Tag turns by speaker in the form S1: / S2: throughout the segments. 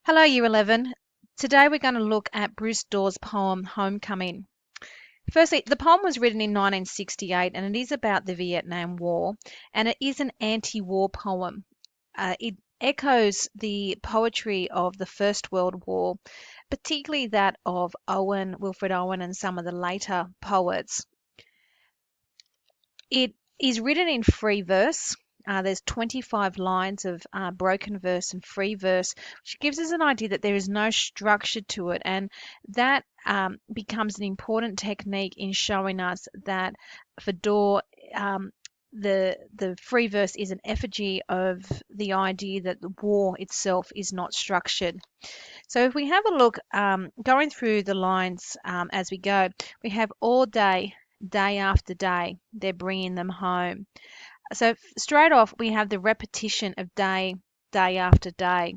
S1: Hello, Year 11. Today we're going to look at Bruce Dawe's poem Homecoming. Firstly, the poem was written in 1968 and it is about the Vietnam War, and it is an anti-war poem. It echoes the poetry of the First World War, particularly that of Wilfred Owen, and some of the later poets. It is written in free verse. There's 25 lines of broken verse and free verse, which gives us an idea that there is no structure to it, and that becomes an important technique in showing us that for Dawe, the free verse is an effigy of the idea that the war itself is not structured. So if we have a look, going through the lines as we go, we have all day, day after day, they're bringing them home. So straight off, we have the repetition of day, day after day.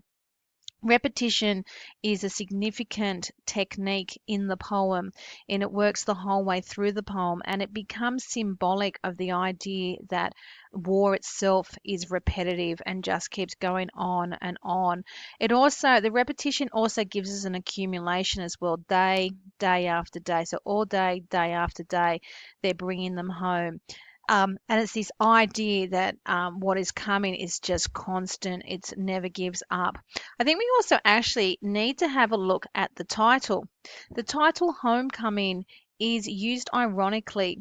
S1: Repetition is a significant technique in the poem, and it works the whole way through the poem, and it becomes symbolic of the idea that war itself is repetitive and just keeps going on and on. The repetition also gives us an accumulation as well, day, day after day. So all day, day after day, they're bringing them home. And it's this idea that what is coming is just constant, it never gives up. I think we also actually need to have a look at the title. The title Homecoming is used ironically.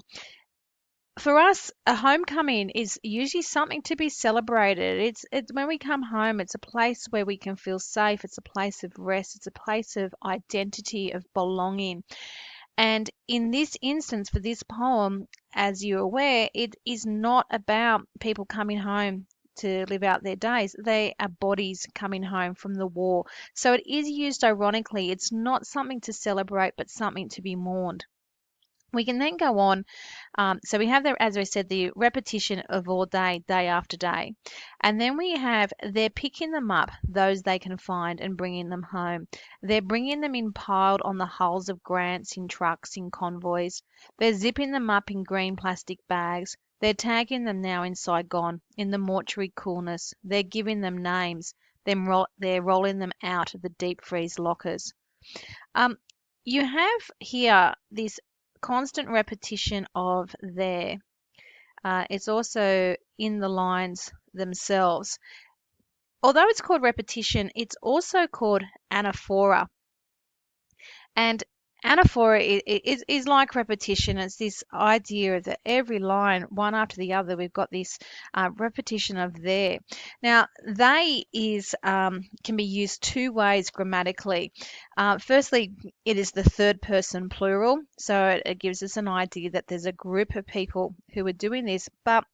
S1: For us, a homecoming is usually something to be celebrated. It's when we come home, it's a place where we can feel safe, it's a place of rest, it's a place of identity, of belonging. And in this instance, for this poem, as you're aware, it is not about people coming home to live out their days. They are bodies coming home from the war. So it is used ironically. It's not something to celebrate, but something to be mourned. We can then go on. So we have, as I said, the repetition of all day, day after day. And then we have they're picking them up, those they can find, and bringing them home. They're bringing them in piled on the hulls of Grants, in trucks, in convoys. They're zipping them up in green plastic bags. They're tagging them now in Saigon, in the mortuary coolness. They're giving them names. They're rolling them out of the deep freeze lockers. Um, you have here this constant repetition of there. It's also in the lines themselves. Although it's called repetition, it's also called anaphora. And anaphora is like repetition. It's this idea that every line, one after the other, we've got this repetition of there. Now, they is can be used two ways grammatically. Firstly, it is the third person plural, so it gives us an idea that there's a group of people who are doing this. But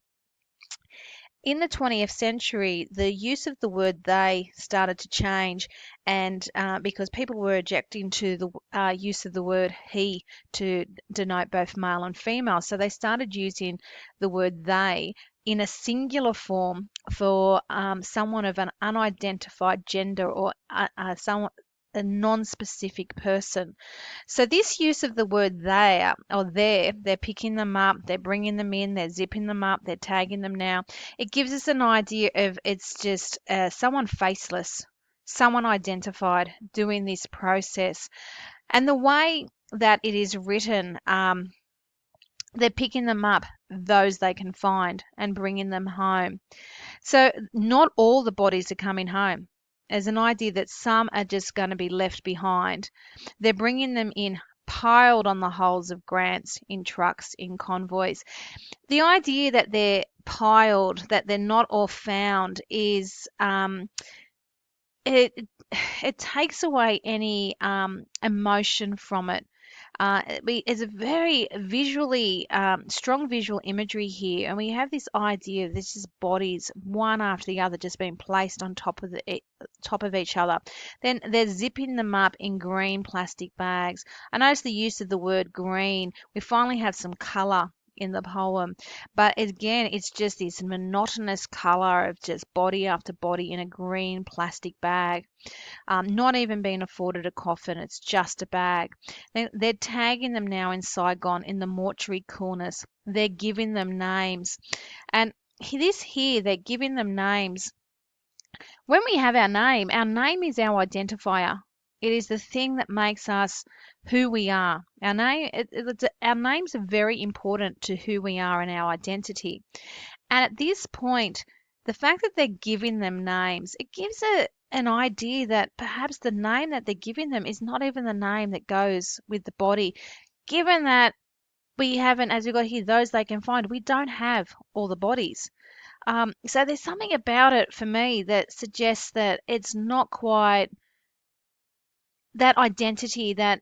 S1: in the 20th century, the use of the word they started to change, and because people were objecting to the use of the word he to denote both male and female, so they started using the word they in a singular form for someone of an unidentified gender, or someone a non-specific person. So this use of the word they or they're picking them up, they're bringing them in, they're zipping them up, they're tagging them now. It gives us an idea of it's just someone faceless, someone identified doing this process. And the way that it is written, they're picking them up, those they can find, and bringing them home. So not all the bodies are coming home. There's an idea that some are just going to be left behind. They're bringing them in piled on the hulls of Grants, in trucks, in convoys. The idea that they're piled, that they're not all found, is it it takes away any emotion from it. It's a very visually strong visual imagery here, and we have this idea of this is bodies one after the other just being placed on top of each other. Then they're zipping them up in green plastic bags. I notice the use of the word green. We finally have some color in the poem, but again, it's just this monotonous color of just body after body in a green plastic bag, not even being afforded a coffin, it's just a bag. They're tagging them now in Saigon in the mortuary coolness. They're giving them names. And this here, they're giving them names. When we have our name is our identifier. It is the thing that makes us who we are. Our names are very important to who we are and our identity. And at this point, the fact that they're giving them names, it gives an idea that perhaps the name that they're giving them is not even the name that goes with the body. Given that we haven't, as we got here, those they can find, we don't have all the bodies. So there's something about it for me that suggests that it's not quite that identity, that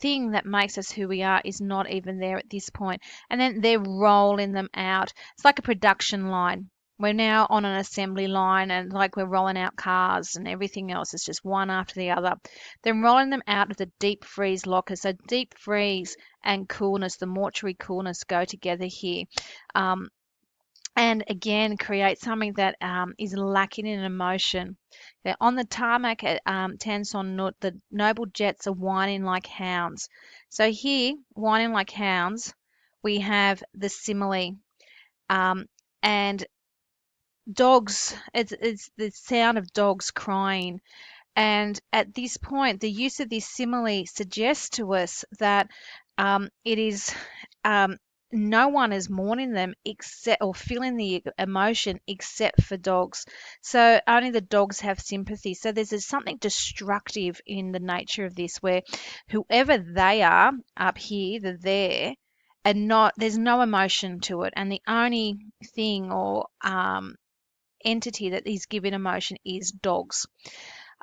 S1: thing that makes us who we are is not even there at this point. And then they're rolling them out. It's like a production line. We're now on an assembly line and like we're rolling out cars and everything else is just one after the other. They're rolling them out of the deep freeze locker. So deep freeze and coolness, the mortuary coolness go together here. Um, and again create something that is lacking in emotion. They're on the tarmac at Tan Son Nhut, the noble jets are whining like hounds. So here, whining like hounds, we have the simile. And dogs, it's the sound of dogs crying. And at this point, the use of this simile suggests to us that it is no one is mourning them except or feeling the emotion except for dogs. So only the dogs have sympathy. So there's something destructive in the nature of this, where whoever they are up here, they're there, and not there's no emotion to it, and the only thing or entity that is giving emotion is dogs.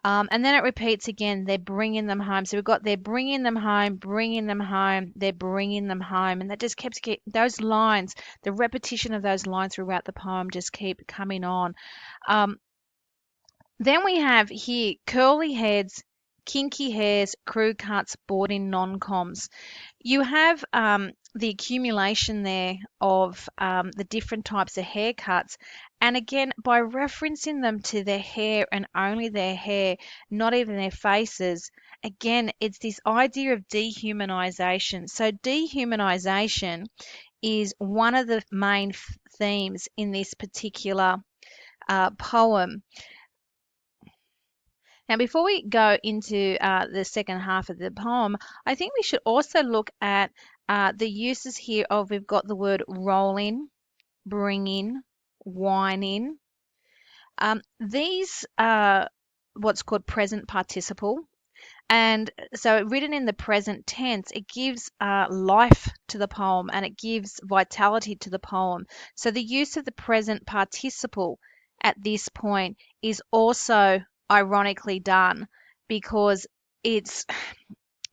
S1: And then it repeats again. They're bringing them home. So we've got they're bringing them home, bringing them home, they're bringing them home. And that just keeps those lines, the repetition of those lines throughout the poem just keep coming on. Um, then we have here curly heads, kinky hairs, crew cuts, boarding non-coms. You have the accumulation there of the different types of haircuts. And again, by referencing them to their hair and only their hair, not even their faces, again, it's this idea of dehumanization. So, dehumanization is one of the main themes in this particular poem. Now, before we go into the second half of the poem, I think we should also look at the uses here of we've got the word rolling, bringing, whining. These are what's called present participle. And so, written in the present tense, it gives life to the poem and it gives vitality to the poem. So, the use of the present participle at this point is also ironically done because it's,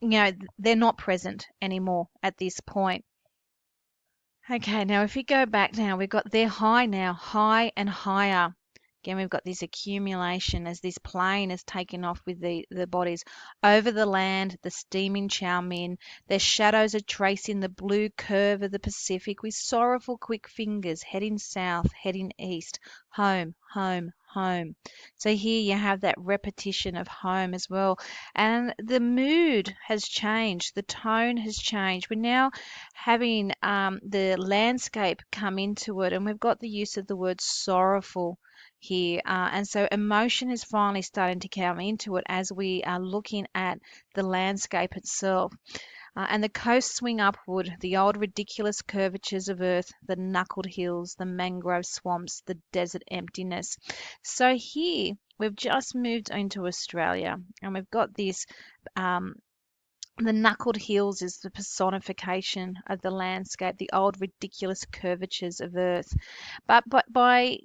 S1: they're not present anymore at this point. Okay, now if we go back now, we've got they're high now, high and higher. Again, we've got this accumulation as this plane is taking off with the bodies over the land, the steaming chow mein. Their shadows are tracing the blue curve of the Pacific with sorrowful quick fingers heading south, heading east, home, home, home. So here you have that repetition of home as well. And the mood has changed, the tone has changed. We're now having the landscape come into it, and we've got the use of the word sorrowful here. And so emotion is finally starting to come into it as we are looking at the landscape itself. And the coasts swing upward, the old ridiculous curvatures of earth, the knuckled hills, the mangrove swamps, the desert emptiness. So here we've just moved into Australia and we've got this the knuckled hills is the personification of the landscape, the old ridiculous curvatures of earth. But by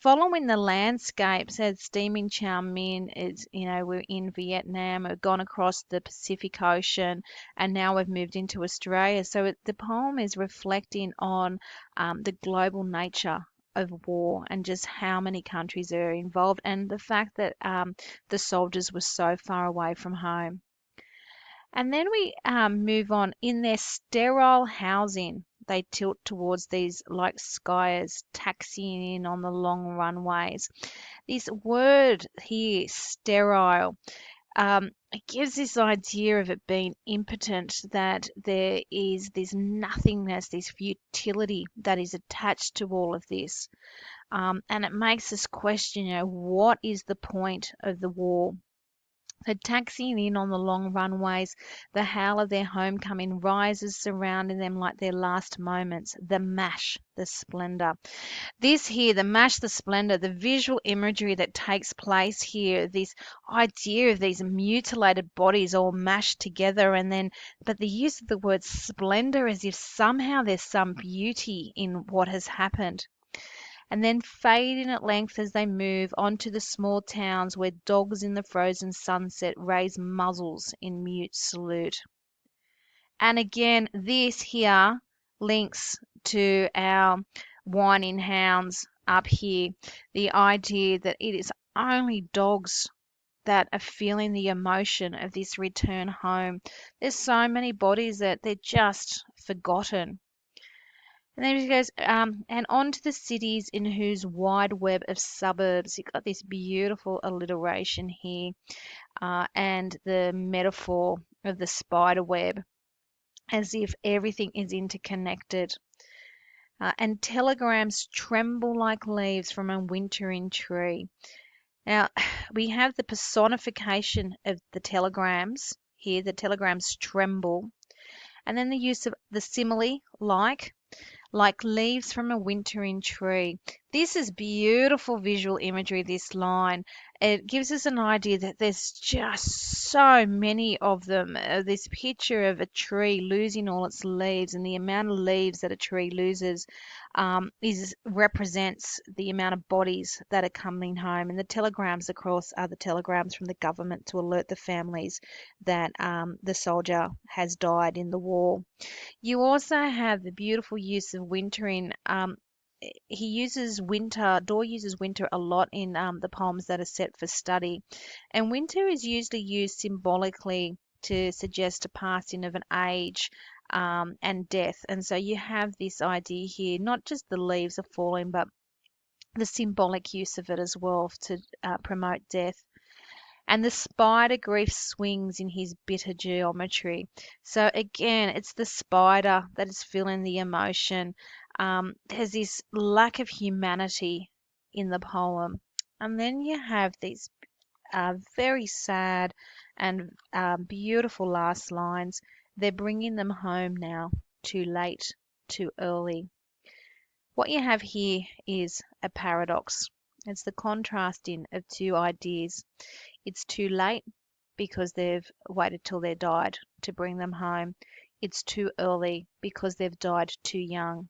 S1: following the landscape, said steaming chow mein is, we're in Vietnam, we've gone across the Pacific Ocean, and now we've moved into Australia. So the poem is reflecting on the global nature of war and just how many countries are involved, and the fact that the soldiers were so far away from home. And then we move on. In their sterile housing, they tilt towards these like skiers taxiing in on the long runways. This word here, sterile, it gives this idea of it being impotent, that there is this nothingness, this futility that is attached to all of this. And it makes us question, what is the point of the war? So taxiing in on the long runways, the howl of their homecoming rises surrounding them like their last moments. The mash, the splendor. This here, the mash, the splendor, the visual imagery that takes place here, this idea of these mutilated bodies all mashed together, and then, but the use of the word splendor as if somehow there's some beauty in what has happened, and then fading at length as they move on to the small towns where dogs in the frozen sunset raise muzzles in mute salute. And again, this here links to our whining hounds up here. The idea that it is only dogs that are feeling the emotion of this return home. There's so many bodies that they're just forgotten. And then he goes, and on to the cities in whose wide web of suburbs, you've got this beautiful alliteration here, and the metaphor of the spider web, as if everything is interconnected. And telegrams tremble like leaves from a wintering tree. Now, we have the personification of the telegrams here, the telegrams tremble, and then the use of the simile, like leaves from a wintering tree. This is beautiful visual imagery, this line. It gives us an idea that there's just so many of them. This picture of a tree losing all its leaves, and the amount of leaves that a tree loses represents the amount of bodies that are coming home. And the telegrams, of course, are the telegrams from the government to alert the families that the soldier has died in the war. You also have the beautiful use of wintering. He uses winter, Dawe uses winter a lot in the poems that are set for study. And winter is usually used symbolically to suggest a passing of an age and death. And so you have this idea here, not just the leaves are falling, but the symbolic use of it as well to promote death. And the spider grief swings in his bitter geometry. So again, it's the spider that is feeling the emotion. There's this lack of humanity in the poem. And then you have these very sad and beautiful last lines. They're bringing them home now, too late, too early. What you have here is a paradox. It's the contrasting of two ideas. It's too late because they've waited till they died to bring them home. It's too early because they've died too young.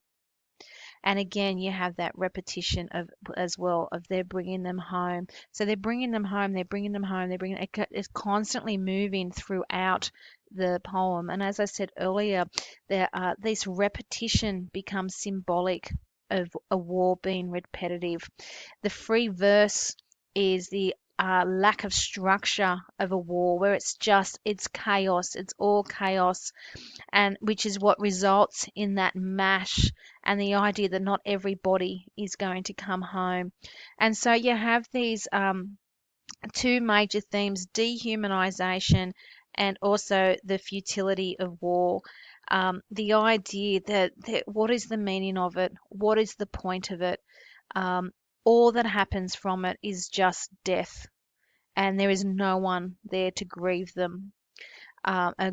S1: And again, you have that repetition of as well of they're bringing them home. So they're bringing them home. They're bringing them home. It's constantly moving throughout the poem. And as I said earlier, this repetition becomes symbolic of a war being repetitive. The free verse is the lack of structure of a war where it's chaos, it's all chaos, and which is what results in that mash and the idea that not everybody is going to come home. And so you have these two major themes: dehumanization and also the futility of war. The idea that what is the meaning of it? What is the point of it? All that happens from it is just death, and there is no one there to grieve them,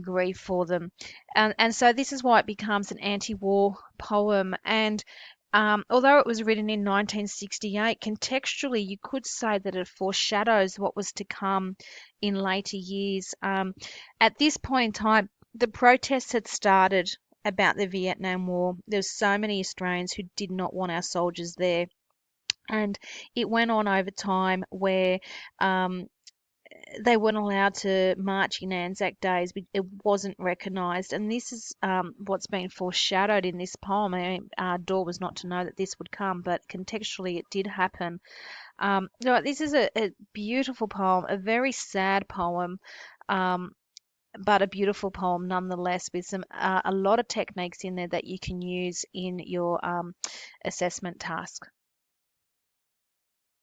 S1: grieve for them. And so this is why it becomes an anti-war poem. And although it was written in 1968, contextually you could say that it foreshadows what was to come in later years. At this point in time, the protests had started about the Vietnam War. There were so many Australians who did not want our soldiers there. And it went on over time where they weren't allowed to march in Anzac Days. It wasn't recognised. And this is what's been foreshadowed in this poem. I mean, Dawe was not to know that this would come, but contextually it did happen. So this is a beautiful poem, a very sad poem, but a beautiful poem nonetheless, with a lot of techniques in there that you can use in your assessment task.